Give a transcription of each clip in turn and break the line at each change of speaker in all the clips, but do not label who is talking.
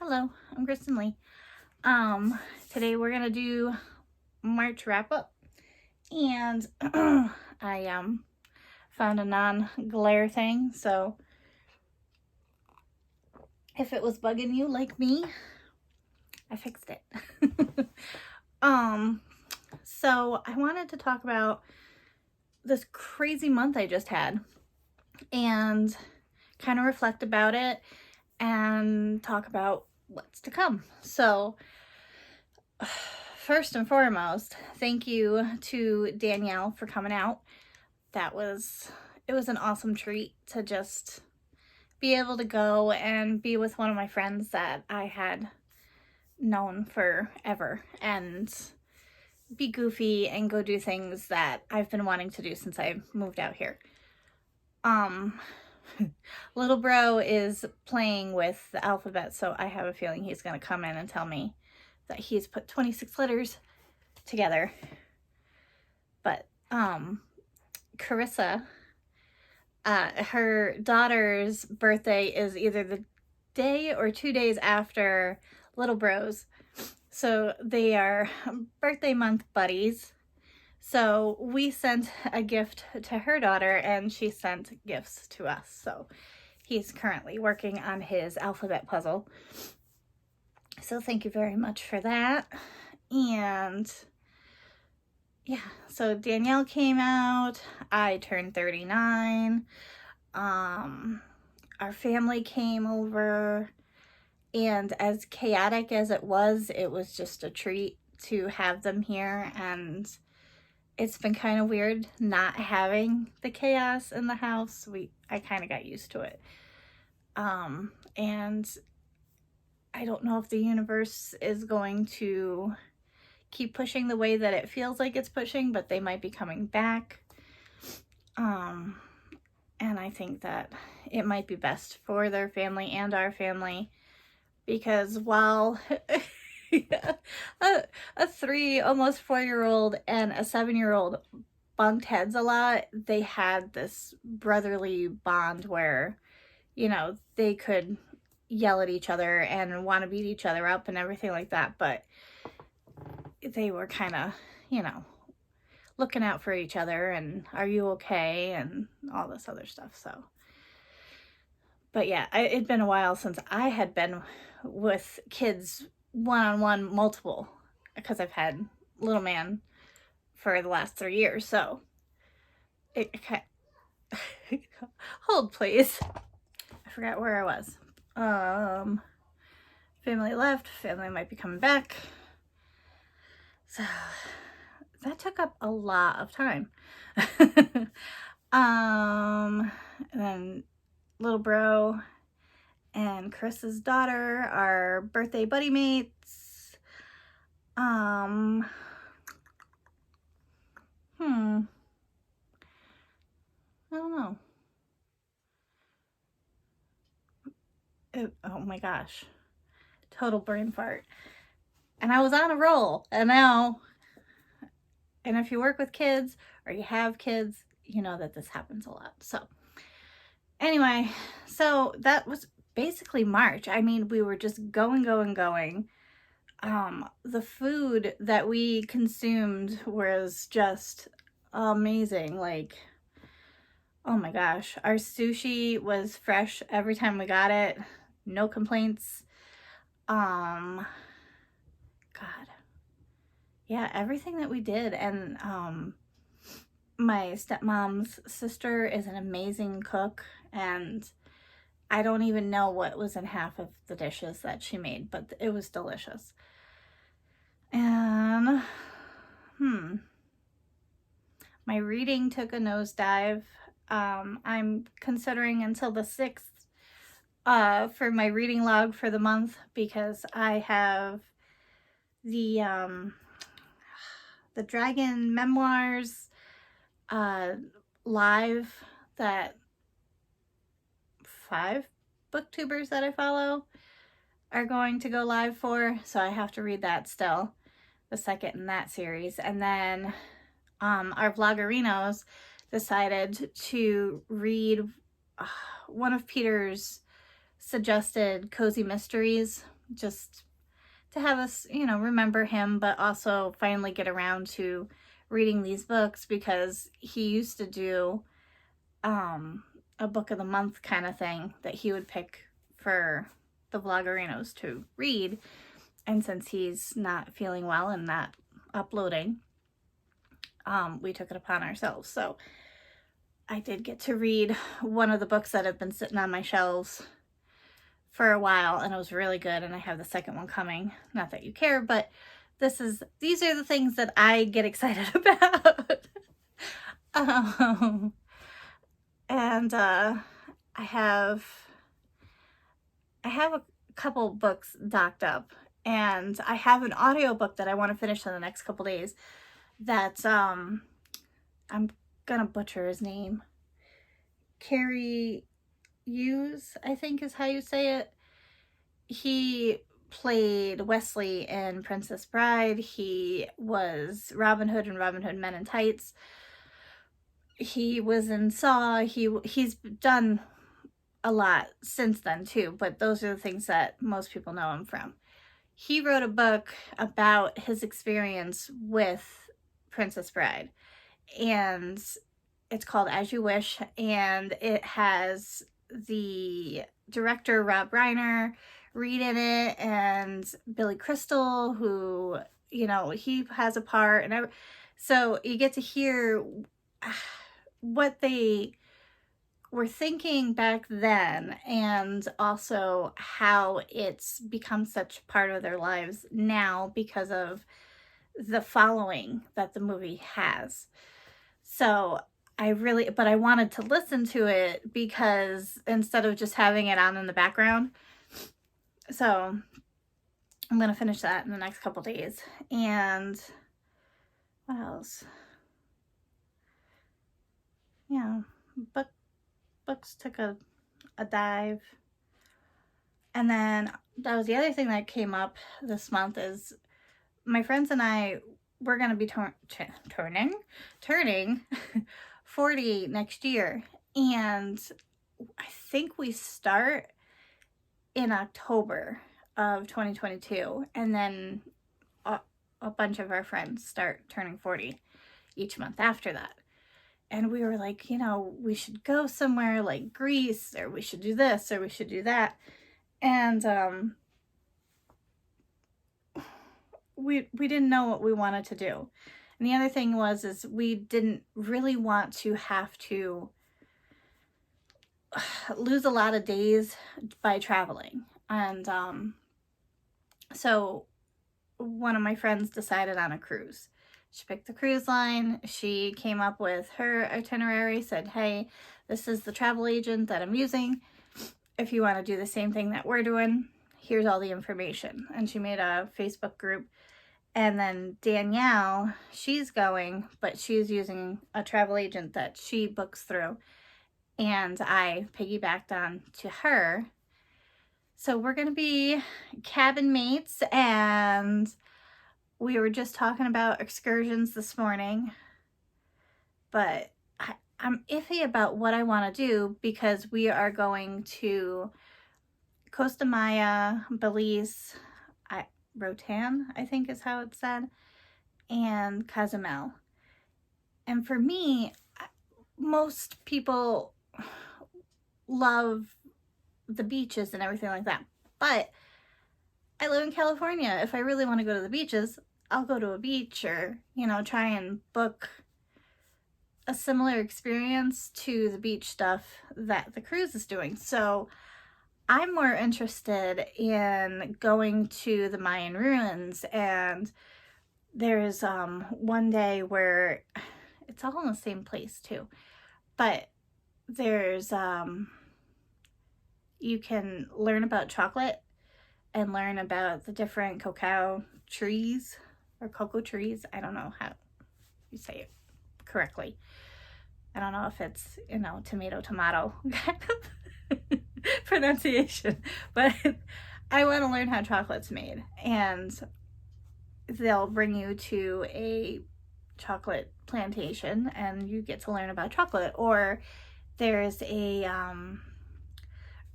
Hello, I'm Kristen Lee. Today we're gonna do March wrap up, and I found a non-glare thing, so if it was bugging you like me, I fixed it. So I wanted to talk about this crazy month I just had and kind of reflect about it and talk about what's to come. So first and foremost, thank you to Danielle for coming out. It was an awesome treat to just be able to go and be with one of my friends that I had known forever and be goofy and go do things that I've been wanting to do since I moved out here. Little bro is playing with the alphabet, so I have a feeling he's going to come in and tell me that he's put 26 letters together. But Carissa, her daughter's birthday is either the day or 2 days after little bro's, so they are birthday month buddies. So we sent a gift to her daughter and she sent gifts to us. So he's currently working on his alphabet puzzle. So thank you very much for that. And yeah, so Danielle came out. I turned 39. Our family came over, and as chaotic as it was just a treat to have them here. And it's been kind of weird not having the chaos in the house. I kind of got used to it. And I don't know if the universe is going to keep pushing the way that it feels like it's pushing, but they might be coming back. And I think that it might be best for their family and our family, because while a 3, almost 4-year-old and a 7-year-old bunked heads a lot, they had this brotherly bond where, they could yell at each other and want to beat each other up and everything like that, but they were kind of, looking out for each other and are you okay and all this other stuff. So, but yeah, it'd been a while since I had been with kids one-on-one multiple, because I've had little man for the last 3 years. So hold please. I forgot where I was. Family left, family might be coming back. So that took up a lot of time. And then little bro and Chris's daughter are birthday buddy mates. I don't know. Oh my gosh. Total brain fart. And I was on a roll, and if you work with kids or you have kids, you know that this happens a lot. So anyway, so that was basically March. I mean, we were just going. The food that we consumed was just amazing. Like, oh my gosh, our sushi was fresh every time we got it. No complaints. God. Yeah, everything that we did. And my stepmom's sister is an amazing cook, and I don't even know what was in half of the dishes that she made, but it was delicious. And my reading took a nosedive. I'm considering until the 6th for my reading log for the month, because I have the Dragon Memoirs live that 5 booktubers that I follow are going to go live for, so I have to read that still, the second in that series. And then our vloggerinos decided to read one of Peter's suggested cozy mysteries just to have us, remember him, but also finally get around to reading these books, because he used to do a book of the month kind of thing that he would pick for the Vloggerinos to read. And since he's not feeling well and not uploading, we took it upon ourselves. So I did get to read one of the books that have been sitting on my shelves for a while, and it was really good, and I have the second one coming. Not that you care, but these are the things that I get excited about. And I have a couple books docked up, and I have an audiobook that I want to finish in the next couple days that I'm gonna butcher his name. Cary Hughes, I think is how you say it. He played Wesley in Princess Bride. He was Robin Hood in Robin Hood Men in Tights. He was in Saw. He's done a lot since then too, but those are the things that most people know him from. He wrote a book about his experience with Princess Bride, and it's called As You Wish, and it has the director Rob Reiner read in it, and Billy Crystal, who, he has a part, and so you get to hear what they were thinking back then, and also how it's become such part of their lives now because of the following that the movie has. So I wanted to listen to it, because instead of just having it on in the background. So I'm going to finish that in the next couple days. And what else? Yeah, books took a dive. And then that was the other thing that came up this month, is my friends and I, we're going to be turning 40 next year. And I think we start in October of 2022. And then a bunch of our friends start turning 40 each month after that. And we were like, we should go somewhere like Greece, or we should do this, or we should do that. And we didn't know what we wanted to do. And the other thing is we didn't really want to have to lose a lot of days by traveling. And so one of my friends decided on a cruise. She picked the cruise line. She came up with her itinerary, said, hey, this is the travel agent that I'm using. If you want to do the same thing that we're doing, here's all the information. And she made a Facebook group. And then Danielle, she's going, but she's using a travel agent that she books through. And I piggybacked on to her. So we're going to be cabin mates, and we were just talking about excursions this morning, but I'm iffy about what I want to do, because we are going to Costa Maya, Belize, Roatan, I think is how it's said, and Cozumel. And for me, most people love the beaches and everything like that, but I live in California. If I really want to go to the beaches, I'll go to a beach, or, try and book a similar experience to the beach stuff that the cruise is doing. So I'm more interested in going to the Mayan ruins, and there's one day where it's all in the same place too, but there's you can learn about chocolate and learn about the different cacao trees or cocoa trees. I don't know how you say it correctly. I don't know if it's, tomato kind of pronunciation, but I want to learn how chocolate's made. And they'll bring you to a chocolate plantation and you get to learn about chocolate. Or there's a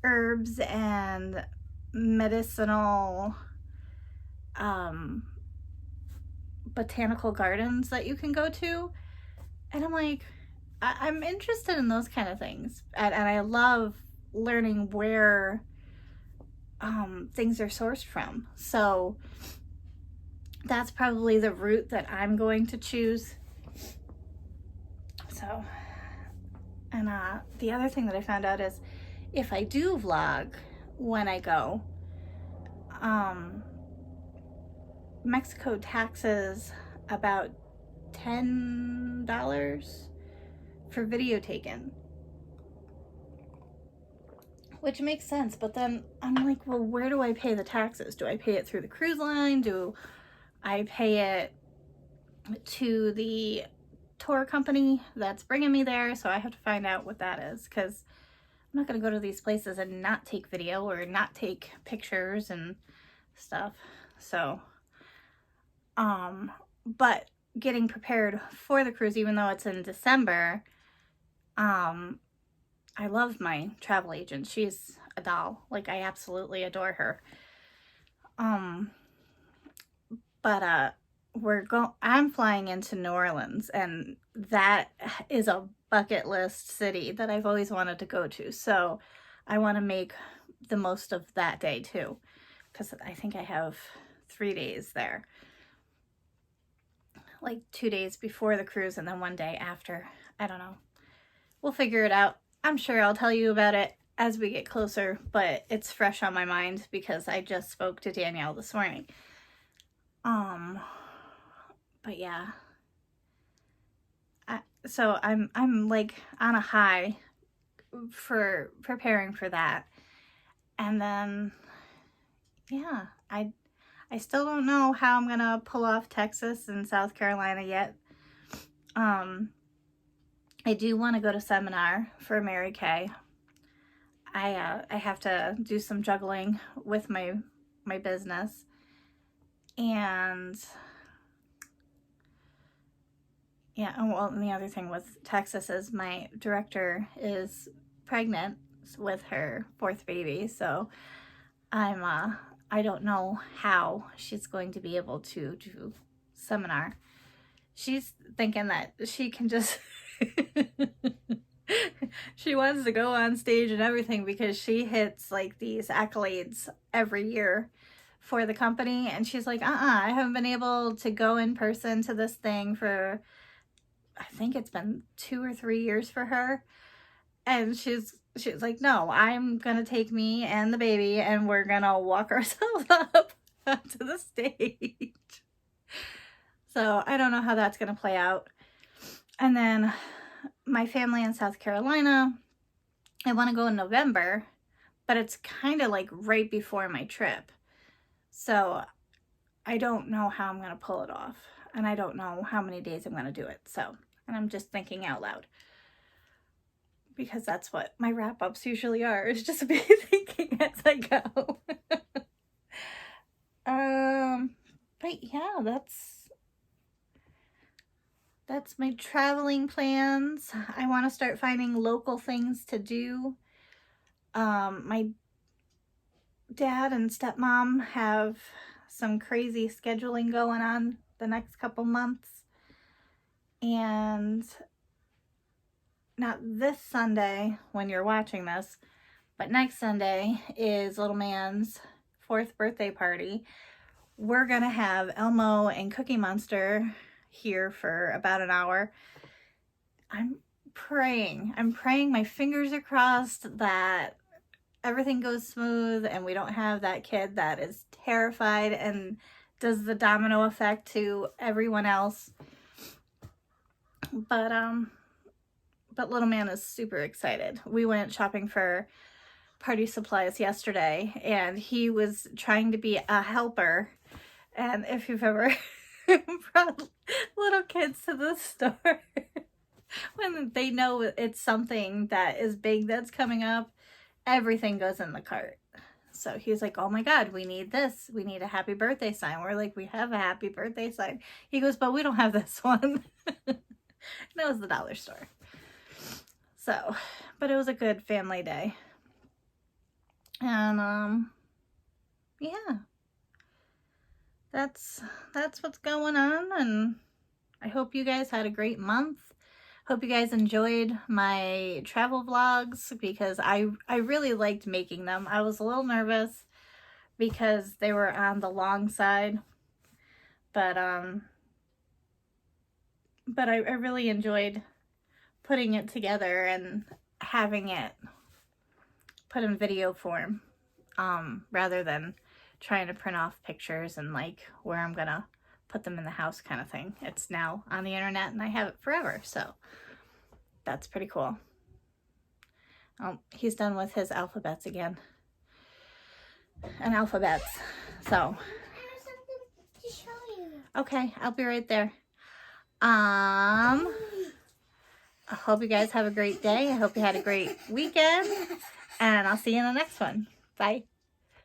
herbs and medicinal botanical gardens that you can go to. And I'm like, I'm interested in those kind of things. And I love learning where things are sourced from. So that's probably the route that I'm going to choose. So, and the other thing that I found out is if I do vlog when I go, Mexico taxes about $10 for video taken, which makes sense. But then I'm like, well, where do I pay the taxes? Do I pay it through the cruise line? Do I pay it to the tour company that's bringing me there? So I have to find out what that is, because I'm not going to go to these places and not take video or not take pictures and stuff. So, but getting prepared for the cruise, even though it's in December, I love my travel agent. She's a doll. Like, I absolutely adore her. But I'm flying into New Orleans, and that is a bucket list city that I've always wanted to go to. So I want to make the most of that day too, because I think I have 3 days there. Like 2 days before the cruise and then 1 day after. I don't know. We'll figure it out. I'm sure I'll tell you about it as we get closer, but it's fresh on my mind because I just spoke to Danielle this morning. But yeah. So I'm like on a high for preparing for that. And then, yeah, I still don't know how I'm gonna pull off Texas and South Carolina yet. I do want to go to seminar for Mary Kay. I have to do some juggling with my business, and yeah. Well, and the other thing with Texas is my director is pregnant with her 4th baby, so I don't know how she's going to be able to do seminar. She's thinking that she can just she wants to go on stage and everything because she hits like these accolades every year for the company, and she's like, I haven't been able to go in person to this thing for, I think it's been 2 or 3 years for her. And she's like, no, I'm gonna take me and the baby and we're gonna walk ourselves up to the stage. So I don't know how that's gonna play out. And then my family in South Carolina, I want to go in November, but it's kind of like right before my trip. So I don't know how I'm going to pull it off. And I don't know how many days I'm going to do it. So, and I'm just thinking out loud, because that's what my wrap-ups usually are. It's just me thinking as I go. But yeah, that's my traveling plans. I want to start finding local things to do. My dad and stepmom have some crazy scheduling going on the next couple months. And not this Sunday when you're watching this, but next Sunday is little man's 4th birthday party. We're going to have Elmo and Cookie Monster here for about an hour. I'm praying, my fingers are crossed that everything goes smooth and we don't have that kid that is terrified and does the domino effect to everyone else. But little man is super excited. We went shopping for party supplies yesterday, and he was trying to be a helper. And if you've ever brought little kids to the store, when they know it's something that is big that's coming up, everything goes in the cart. So he's like, oh my God, we need this. We need a happy birthday sign. We're like, we have a happy birthday sign. He goes, but we don't have this one. And it was the dollar store. So, but it was a good family day. And yeah, that's what's going on, and I hope you guys had a great month. Hope you guys enjoyed my travel vlogs, because I really liked making them. I was a little nervous because they were on the long side, but I really enjoyed putting it together and having it put in video form, rather than trying to print off pictures and like where I'm gonna put them in the house kind of thing. It's now on the internet and I have it forever, so that's pretty cool. Oh, he's done with his alphabets again. And alphabets. So
I have something to show you.
okay, I'll be right there. I hope you guys have a great day. I hope you had a great weekend, and I'll see you in the next one. Bye.